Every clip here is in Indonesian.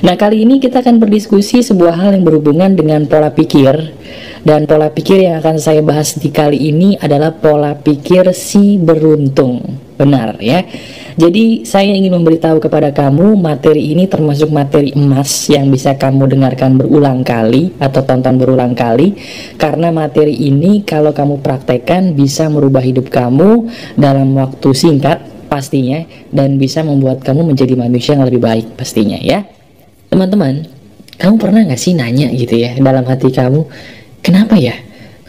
Nah, kali ini kita akan berdiskusi sebuah hal yang berhubungan dengan pola pikir. Dan pola pikir yang akan saya bahas di kali ini adalah pola pikir si beruntung. Benar ya. Jadi saya ingin memberitahu kepada kamu, materi ini termasuk materi emas yang bisa kamu dengarkan berulang kali atau tonton berulang kali. Karena materi ini kalau kamu praktekkan bisa merubah hidup kamu dalam waktu singkat pastinya, dan bisa membuat kamu menjadi manusia yang lebih baik pastinya ya. Teman-teman, kamu pernah gak sih nanya gitu ya dalam hati kamu, kenapa ya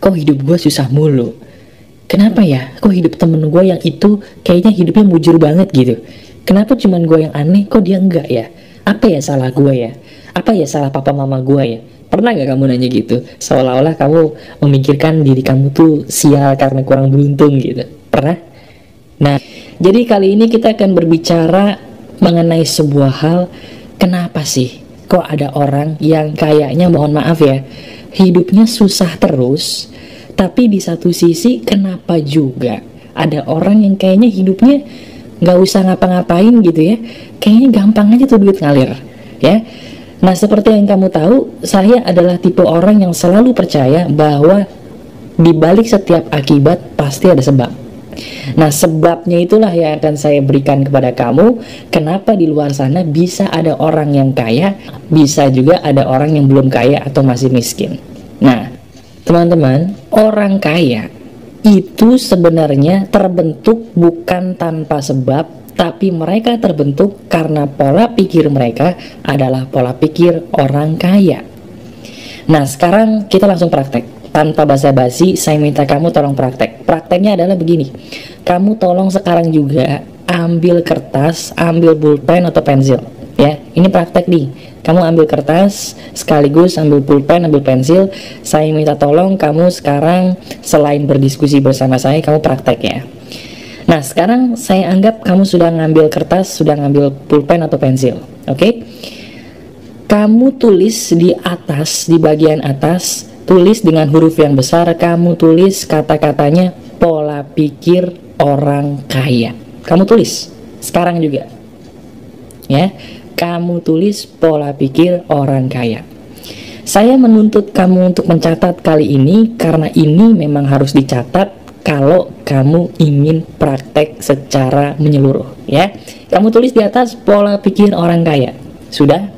kok hidup gue susah mulu? Kenapa ya kok hidup temen gue yang itu kayaknya hidupnya mujur banget gitu? Kenapa cuman gue yang aneh, kok dia enggak ya? Apa ya salah gue ya? Apa ya salah papa mama gue ya? Pernah gak kamu nanya gitu? Seolah-olah kamu memikirkan diri kamu tuh sial karena kurang beruntung gitu. Pernah? Nah, jadi kali ini kita akan berbicara mengenai sebuah hal. Kenapa sih kok ada orang yang kayaknya, mohon maaf ya, hidupnya susah terus, tapi di satu sisi kenapa juga ada orang yang kayaknya hidupnya gak usah ngapa-ngapain gitu ya, kayaknya gampang aja tuh duit ngalir ya. Nah, seperti yang kamu tahu, saya adalah tipe orang yang selalu percaya bahwa di balik setiap akibat pasti ada sebab. Nah, sebabnya itulah yang akan saya berikan kepada kamu. Kenapa di luar sana bisa ada orang yang kaya, bisa juga ada orang yang belum kaya atau masih miskin. Nah, teman-teman, orang kaya itu sebenarnya terbentuk bukan tanpa sebab, tapi mereka terbentuk karena pola pikir mereka adalah pola pikir orang kaya. Nah, sekarang kita langsung praktek. Tanpa basa-basi, saya minta kamu tolong praktek. Prakteknya adalah begini. Kamu tolong sekarang juga ambil kertas, ambil pulpen atau pensil. Ya, ini praktek nih. Kamu ambil kertas, sekaligus ambil pulpen, ambil pensil. Saya minta tolong kamu sekarang selain berdiskusi bersama saya, kamu praktek ya. Nah, sekarang saya anggap kamu sudah ngambil kertas, sudah ngambil pulpen atau pensil. Oke? Kamu tulis di atas, di bagian atas, tulis dengan huruf yang besar, kamu tulis kata-katanya pola pikir orang kaya. Kamu tulis sekarang juga ya, kamu tulis pola pikir orang kaya. Saya menuntut kamu untuk mencatat kali ini, karena ini memang harus dicatat kalau kamu ingin praktek secara menyeluruh ya. Kamu tulis di atas pola pikir orang kaya. Sudah?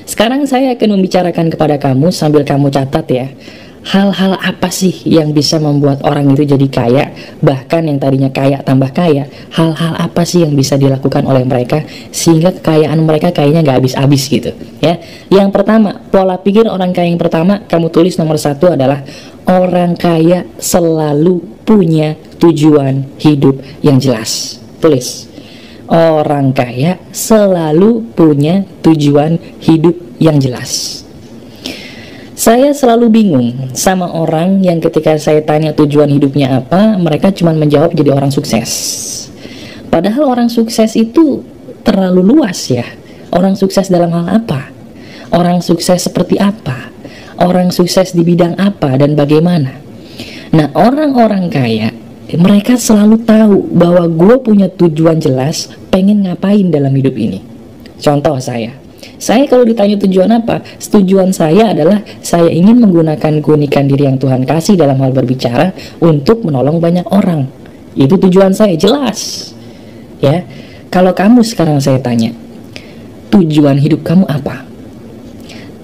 Sekarang saya akan membicarakan kepada kamu sambil kamu catat ya. Hal-hal apa sih yang bisa membuat orang itu jadi kaya, bahkan yang tadinya kaya tambah kaya? Hal-hal apa sih yang bisa dilakukan oleh mereka sehingga kekayaan mereka kayaknya gak habis-habis gitu ya. Yang pertama, pola pikir orang kaya yang pertama kamu tulis nomor 1 adalah orang kaya selalu punya tujuan hidup yang jelas. Tulis, orang kaya selalu punya tujuan hidup yang jelas. Saya selalu bingung sama orang yang ketika saya tanya tujuan hidupnya apa, mereka cuma menjawab jadi orang sukses. Padahal orang sukses itu terlalu luas ya. Orang sukses dalam hal apa? Orang sukses seperti apa? Orang sukses di bidang apa dan bagaimana? Nah, orang-orang kaya, mereka selalu tahu bahwa gue punya tujuan jelas, pengen ngapain dalam hidup ini. Contoh saya kalau ditanya tujuan apa, tujuan saya adalah saya ingin menggunakan keunikan diri yang Tuhan kasih dalam hal berbicara untuk menolong banyak orang. Itu tujuan saya, jelas ya. Kalau kamu sekarang saya tanya, tujuan hidup kamu apa?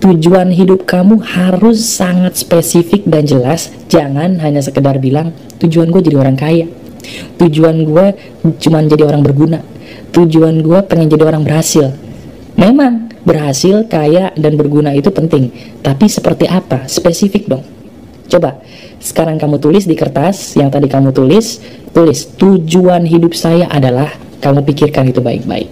Tujuan hidup kamu harus sangat spesifik dan jelas. Jangan hanya sekedar bilang, tujuan gue jadi orang kaya, tujuan gue cuma jadi orang berguna, tujuan gue pengen jadi orang berhasil. Memang berhasil, kaya, dan berguna itu penting, tapi seperti apa? Spesifik dong. Coba sekarang kamu tulis di kertas yang tadi kamu tulis tujuan hidup saya adalah, kamu pikirkan itu baik-baik.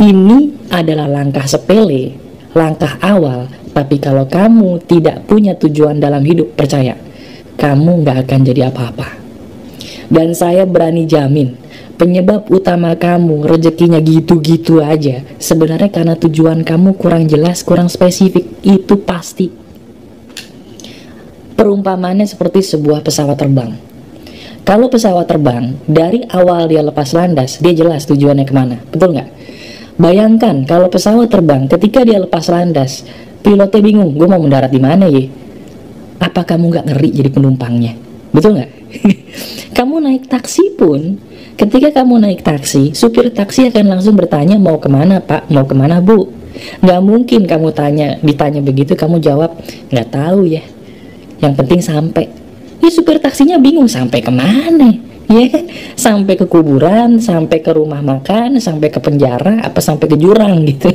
Ini adalah langkah sepele, langkah awal, tapi kalau kamu tidak punya tujuan dalam hidup, percaya, kamu gak akan jadi apa-apa. Dan saya berani jamin, penyebab utama kamu rezekinya gitu-gitu aja sebenarnya karena tujuan kamu kurang jelas, kurang spesifik. Itu pasti. Perumpamannya seperti sebuah pesawat terbang. Kalau pesawat terbang, dari awal dia lepas landas, dia jelas tujuannya kemana, betul nggak? Bayangkan kalau pesawat terbang, ketika dia lepas landas, pilotnya bingung, gue mau mendarat di mana ya? Apa kamu nggak ngeri jadi penumpangnya? Betul nggak? Kamu naik taksi pun, ketika kamu naik taksi, supir taksi akan langsung bertanya, mau kemana pak, mau kemana bu? Nggak mungkin kamu ditanya begitu, kamu jawab, nggak tahu ya, yang penting sampai. Ya supir taksinya bingung, sampai kemana? Ya, sampai ke kuburan, sampai ke rumah makan, sampai ke penjara, apa sampai ke jurang gitu.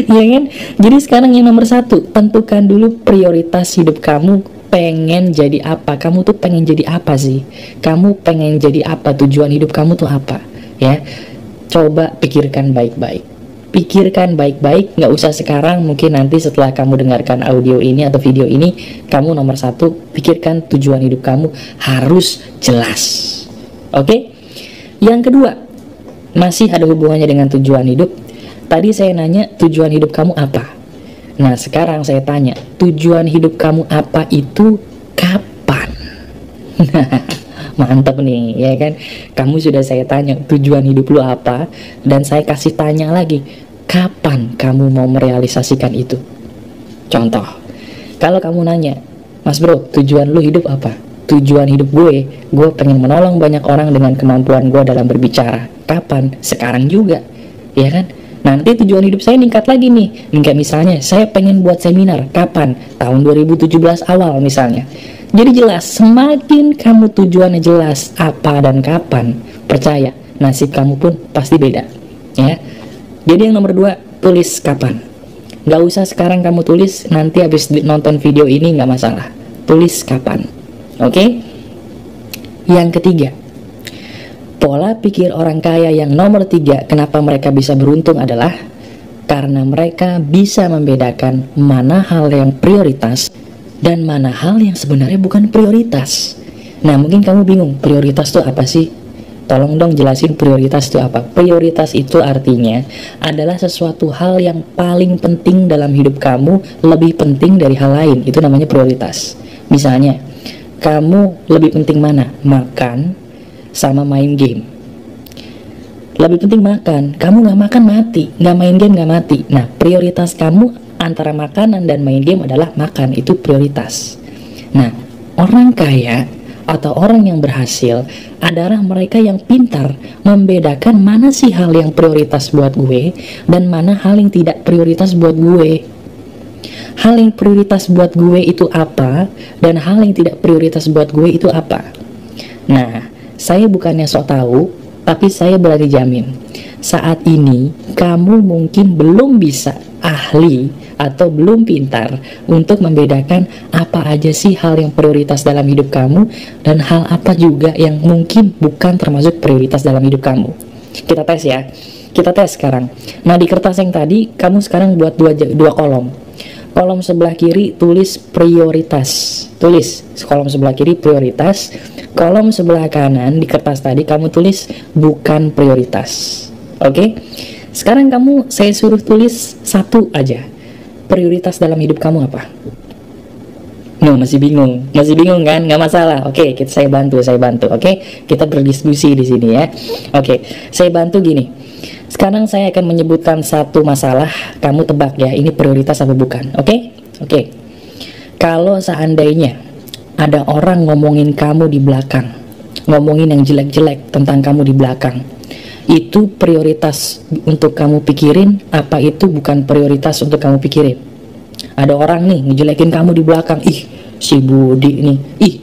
Ya kan? Jadi sekarang yang nomor satu, tentukan dulu prioritas hidup kamu. Pengen jadi apa? Kamu tuh pengen jadi apa sih? Kamu pengen jadi apa? Tujuan hidup kamu tuh apa? Ya, coba pikirkan baik-baik. Pikirkan baik-baik, nggak usah sekarang, mungkin nanti setelah kamu dengarkan audio ini atau video ini, kamu nomor satu, pikirkan tujuan hidup kamu harus jelas. Oke? Yang kedua, masih ada hubungannya dengan tujuan hidup. Tadi saya nanya tujuan hidup kamu apa? Nah sekarang saya tanya, tujuan hidup kamu apa itu kapan? Mantap nih, ya kan? Kamu sudah saya tanya tujuan hidup lu apa, dan saya kasih tanya lagi, kapan kamu mau merealisasikan itu? Contoh, kalau kamu nanya, Mas bro, tujuan lu hidup apa? Tujuan hidup gue pengen menolong banyak orang dengan kemampuan gue dalam berbicara. Kapan? Sekarang juga, ya kan? Nanti tujuan hidup saya meningkat lagi nih. Kayak misalnya saya pengen buat seminar. Kapan? Tahun 2017 awal misalnya. Jadi jelas, semakin kamu tujuannya jelas apa dan kapan, percaya nasib kamu pun pasti beda, ya. Jadi yang nomor dua, tulis kapan. Gak usah sekarang kamu tulis, nanti habis nonton video ini gak masalah. Tulis kapan. Oke? Yang ketiga, pola pikir orang kaya yang nomor tiga, kenapa mereka bisa beruntung adalah karena mereka bisa membedakan mana hal yang prioritas dan mana hal yang sebenarnya bukan prioritas. Nah mungkin kamu bingung, prioritas itu apa sih? Tolong dong jelasin prioritas itu apa. Prioritas itu artinya adalah sesuatu hal yang paling penting dalam hidup kamu, lebih penting dari hal lain. Itu namanya prioritas. Misalnya, kamu lebih penting mana? Makan sama main game. Lebih penting makan. Kamu gak makan mati, gak main game gak mati. Nah prioritas kamu antara makanan dan main game adalah makan. Itu prioritas. Nah orang kaya atau orang yang berhasil adalah mereka yang pintar membedakan mana sih hal yang prioritas buat gue dan mana hal yang tidak prioritas buat gue. Hal yang prioritas buat gue itu apa, dan hal yang tidak prioritas buat gue itu apa. Nah saya bukannya sok tahu, tapi saya berani jamin, saat ini kamu mungkin belum bisa ahli atau belum pintar untuk membedakan apa aja sih hal yang prioritas dalam hidup kamu dan hal apa juga yang mungkin bukan termasuk prioritas dalam hidup kamu. Kita tes ya, kita tes sekarang. Nah di kertas yang tadi, kamu sekarang buat dua kolom. Kolom sebelah kiri tulis prioritas, tulis kolom sebelah kiri prioritas. Kolom sebelah kanan di kertas tadi kamu tulis bukan prioritas. Oke? Sekarang saya suruh tulis satu aja. Prioritas dalam hidup kamu apa? No, masih bingung kan? Nggak masalah. Oke, saya bantu. Oke, kita berdiskusi di sini ya. Oke, saya bantu gini. Sekarang saya akan menyebutkan satu masalah, kamu tebak ya, ini prioritas apa bukan. Oke? Kalau seandainya ada orang ngomongin kamu di belakang, ngomongin yang jelek-jelek tentang kamu di belakang, itu prioritas untuk kamu pikirin, apa itu bukan prioritas untuk kamu pikirin? Ada orang nih ngejelekin kamu di belakang, ih si Budi nih, ih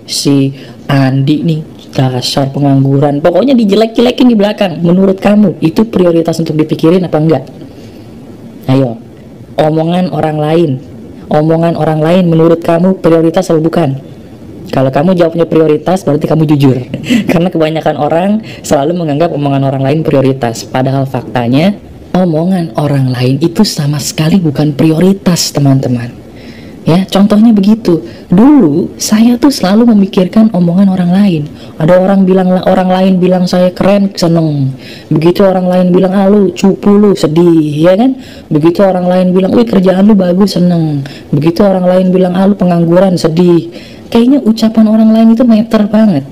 si Andi nih, dasar pengangguran, pokoknya dijelek-jelekin di belakang. Menurut kamu itu prioritas untuk dipikirin apa enggak? Ayo, omongan orang lain menurut kamu prioritas atau bukan? Kalau kamu jawabnya prioritas, berarti kamu jujur. Karena kebanyakan orang selalu menganggap omongan orang lain prioritas, padahal faktanya omongan orang lain itu sama sekali bukan prioritas, teman-teman. Ya, contohnya begitu. Dulu saya tuh selalu memikirkan omongan orang lain. Ada orang lain bilang saya keren, seneng. Begitu orang lain bilang lu cupu lu, sedih, ya kan? Begitu orang lain bilang wih kerjaan lu bagus, seneng. Begitu orang lain bilang lu pengangguran, sedih. Kayaknya ucapan orang lain itu meter banget.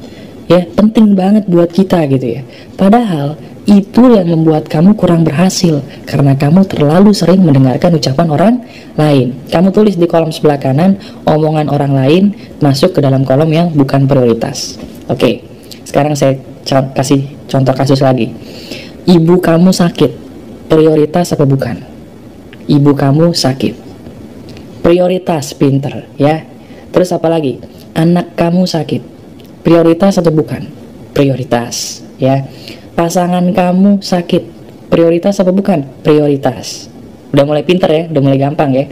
Ya, penting banget buat kita gitu ya. Padahal itu yang membuat kamu kurang berhasil, karena kamu terlalu sering mendengarkan ucapan orang lain. Kamu tulis di kolom sebelah kanan, omongan orang lain masuk ke dalam kolom yang bukan prioritas. Oke, sekarang saya kasih contoh kasus lagi. Ibu kamu sakit, prioritas apa bukan? Ibu kamu sakit, prioritas, pinter ya. Terus apa lagi? Anak kamu sakit, prioritas atau bukan? Prioritas ya. Pasangan kamu sakit, prioritas apa bukan? Prioritas. Udah mulai pinter ya, udah mulai gampang ya.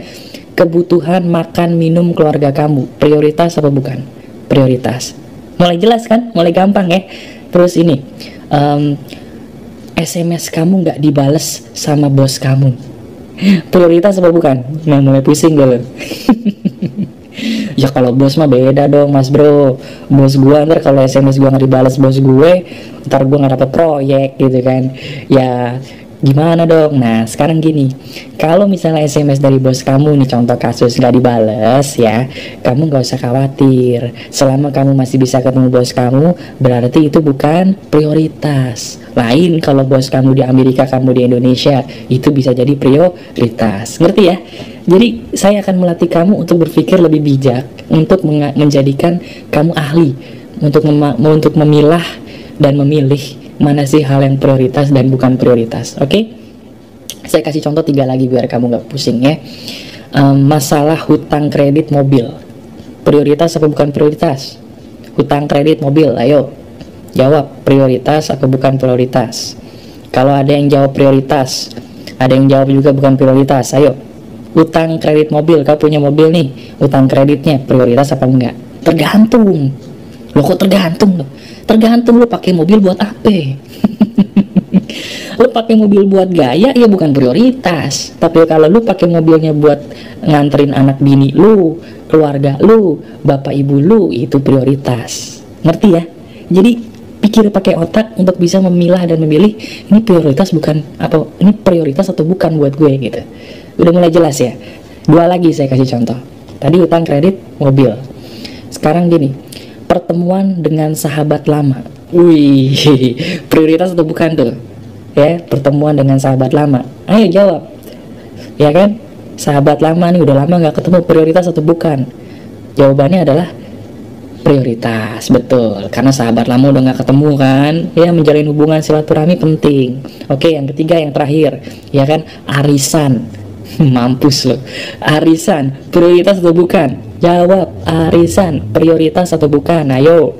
Kebutuhan makan minum keluarga kamu, prioritas apa bukan? Prioritas. Mulai jelas kan? Mulai gampang ya. Terus ini, SMS kamu nggak dibales sama bos kamu, prioritas apa bukan? Nah, mulai pusing dulu. Ya kalau bos mah beda dong mas bro. Bos gue ntar kalau SMS gue nggak dibalas bos gue, ntar gue nggak dapet proyek gitu kan. Ya gimana dong? Nah sekarang gini, kalau misalnya SMS dari bos kamu nih, contoh kasus nggak dibales ya, kamu nggak usah khawatir. Selama kamu masih bisa ketemu bos kamu, berarti itu bukan prioritas. Lain kalau bos kamu di Amerika, kamu di Indonesia, itu bisa jadi prioritas. Ngerti ya? Jadi saya akan melatih kamu untuk berpikir lebih bijak, untuk menjadikan kamu ahli untuk memilah dan memilih mana sih hal yang prioritas dan bukan prioritas. Oke? Saya kasih contoh 3 lagi biar kamu nggak pusing ya. Masalah hutang kredit mobil, prioritas apa bukan prioritas? Hutang kredit mobil, ayo jawab, prioritas atau bukan prioritas? Kalau ada yang jawab prioritas, ada yang jawab juga bukan prioritas, ayo. Utang kredit mobil, kau punya mobil nih, utang kreditnya prioritas apa enggak? Tergantung. Loh kok tergantung loh? Tergantung lu pakai mobil buat apa? Lu pakai mobil buat gaya ya bukan prioritas. Tapi kalau lu pakai mobilnya buat nganterin anak bini lu, keluarga lu, bapak ibu lu, itu prioritas. Ngerti ya? Jadi pikir pakai otak untuk bisa memilah dan memilih ini prioritas bukan apa, ini prioritas atau bukan buat gue gitu. Udah mulai jelas ya. 2 lagi saya kasih contoh. Tadi utang kredit mobil. Sekarang gini, pertemuan dengan sahabat lama. Wih, prioritas atau bukan tuh? Ya, pertemuan dengan sahabat lama. Ayo jawab. Ya kan? Sahabat lama nih, udah lama gak ketemu, prioritas atau bukan? Jawabannya adalah prioritas, betul. Karena sahabat lama udah gak ketemu kan. Ya, menjalin hubungan silaturahmi penting. Oke, yang ketiga, yang terakhir. Ya kan? Arisan. Mampus loh. Arisan, prioritas atau bukan? Jawab, arisan, prioritas atau bukan? Ayo.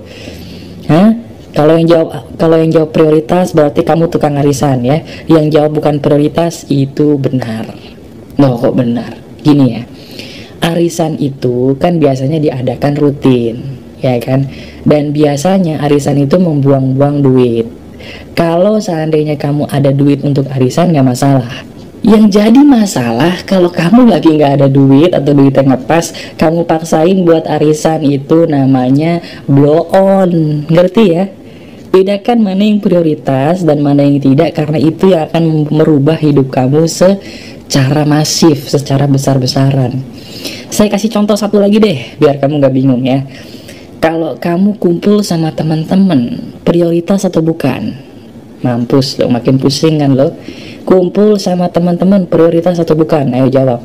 Hah? Kalau yang jawab prioritas berarti kamu tukang arisan ya. Yang jawab bukan prioritas itu benar. Loh kok benar? Gini ya. Arisan itu kan biasanya diadakan rutin, ya kan? Dan biasanya arisan itu membuang-buang duit. Kalau seandainya kamu ada duit untuk arisan nggak masalah. Yang jadi masalah kalau kamu lagi nggak ada duit atau duit yang ngepas, kamu paksain buat arisan, itu namanya blow on. Ngerti ya? Bedakan mana yang prioritas dan mana yang tidak, karena itu yang akan merubah hidup kamu secara masif, secara besar-besaran. Saya kasih contoh satu lagi deh biar kamu nggak bingung ya. Kalau kamu kumpul sama teman-teman, prioritas atau bukan? Mampus lo, makin pusing kan lo. Kumpul sama teman-teman, prioritas atau bukan? Ayo jawab.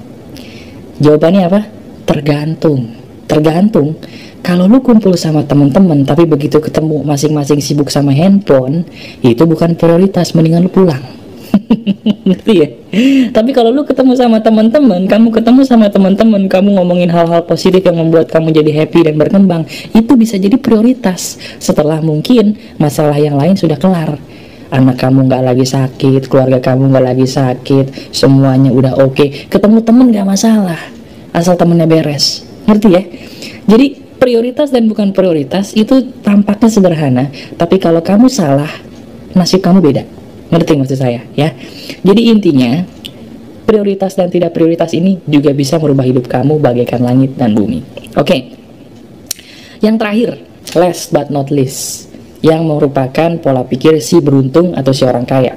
Jawabannya apa? Tergantung. Tergantung. Kalau lu kumpul sama teman-teman tapi begitu ketemu masing-masing sibuk sama handphone, itu bukan prioritas, mendingan lu pulang. Ngerti ya? Tapi kalau lu ketemu sama teman-teman, kamu ngomongin hal-hal positif yang membuat kamu jadi happy dan berkembang, itu bisa jadi prioritas setelah mungkin masalah yang lain sudah kelar. Anak kamu nggak lagi sakit, keluarga kamu nggak lagi sakit, semuanya udah oke. Ketemu temen nggak masalah, asal temennya beres. Ngerti ya? Jadi prioritas dan bukan prioritas itu tampaknya sederhana, tapi kalau kamu salah, nasib kamu beda. Ngerti maksud saya ya? Jadi intinya, prioritas dan tidak prioritas ini juga bisa merubah hidup kamu bagaikan langit dan bumi. Oke. Yang terakhir, last but not least, yang merupakan pola pikir si beruntung atau si orang kaya.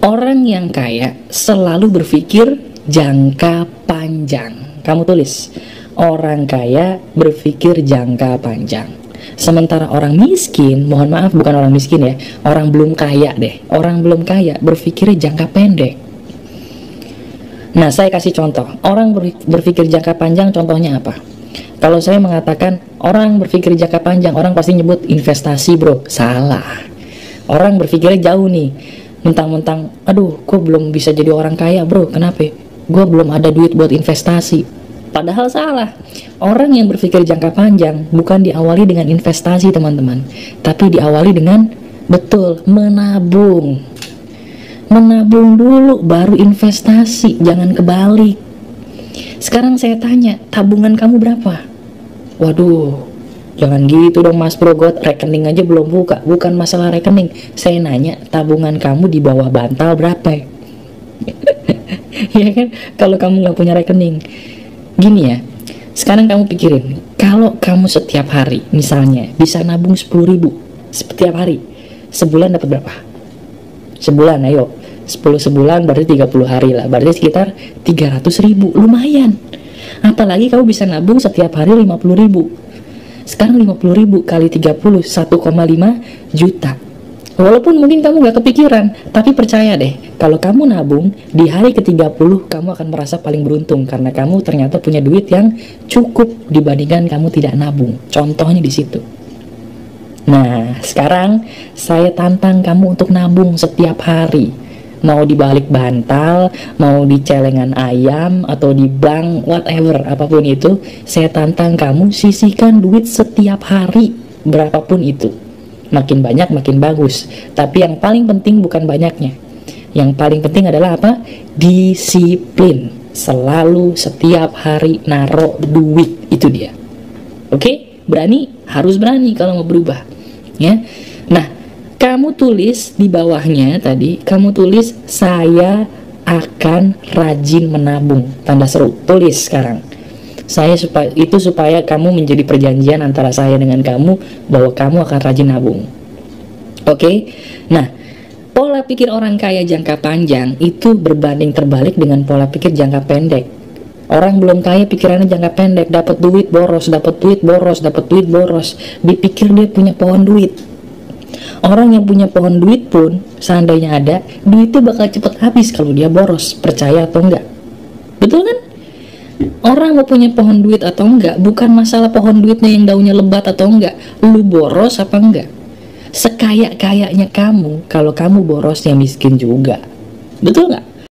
Orang yang kaya selalu berpikir jangka panjang. Kamu tulis, orang kaya berpikir jangka panjang. Sementara orang miskin, mohon maaf bukan orang miskin ya, orang belum kaya deh. Orang belum kaya berpikirnya jangka pendek. Nah, saya kasih contoh. Orang berpikir jangka panjang, contohnya apa? Kalau saya mengatakan orang berpikir jangka panjang, orang pasti nyebut investasi, bro. Salah. Orang berpikirnya jauh nih. Mentang-mentang, aduh, kok belum bisa jadi orang kaya, bro. Kenapa? Gue belum ada duit buat investasi. Padahal salah. Orang yang berpikir jangka panjang bukan diawali dengan investasi, teman-teman, tapi diawali dengan betul menabung. Menabung dulu baru investasi, jangan kebalik. Sekarang saya tanya, tabungan kamu berapa? Waduh, jangan gitu dong Mas Bro, rekening aja belum buka. Bukan masalah rekening, saya nanya tabungan kamu di bawah bantal berapa? Ya kan, kalau kamu nggak punya rekening. Gini ya, sekarang kamu pikirin, kalau kamu setiap hari misalnya bisa nabung 10.000 setiap hari, sebulan dapat berapa? Sebulan, ayo 10 sebulan berarti 30 hari lah, berarti sekitar 300.000, lumayan. Apalagi kamu bisa nabung setiap hari 50.000. Sekarang 50.000 kali 30, 1,5 juta. Walaupun mungkin kamu gak kepikiran, tapi percaya deh, kalau kamu nabung di hari ke-30, kamu akan merasa paling beruntung karena kamu ternyata punya duit yang cukup dibandingkan kamu tidak nabung. Contohnya di situ. Nah, sekarang saya tantang kamu untuk nabung setiap hari. Mau di balik bantal, mau di celengan ayam, atau di bank, whatever, apapun itu, saya tantang kamu sisihkan duit setiap hari, berapapun itu. Makin banyak makin bagus, tapi yang paling penting bukan banyaknya. Yang paling penting adalah apa? Disiplin. Selalu setiap hari naro duit, itu dia. Oke? Berani? Harus berani kalau mau berubah. Ya. Nah, kamu tulis di bawahnya tadi, kamu tulis saya akan rajin menabung, tanda seru. Tulis sekarang. Supaya kamu menjadi perjanjian antara saya dengan kamu bahwa kamu akan rajin nabung. Oke? Nah, pola pikir orang kaya jangka panjang itu berbanding terbalik dengan pola pikir jangka pendek. Orang belum kaya pikirannya jangka pendek, dapat duit boros, dapat duit boros, dapat duit boros. Dipikir dia punya pohon duit. Orang yang punya pohon duit pun, seandainya ada, duitnya bakal cepet habis kalau dia boros, percaya atau enggak? Betul kan? Orang mau punya pohon duit atau enggak, bukan masalah pohon duitnya yang daunnya lebat atau enggak, lu boros apa enggak. Sekaya-kayanya kamu, kalau kamu boros ya miskin juga. Betul enggak?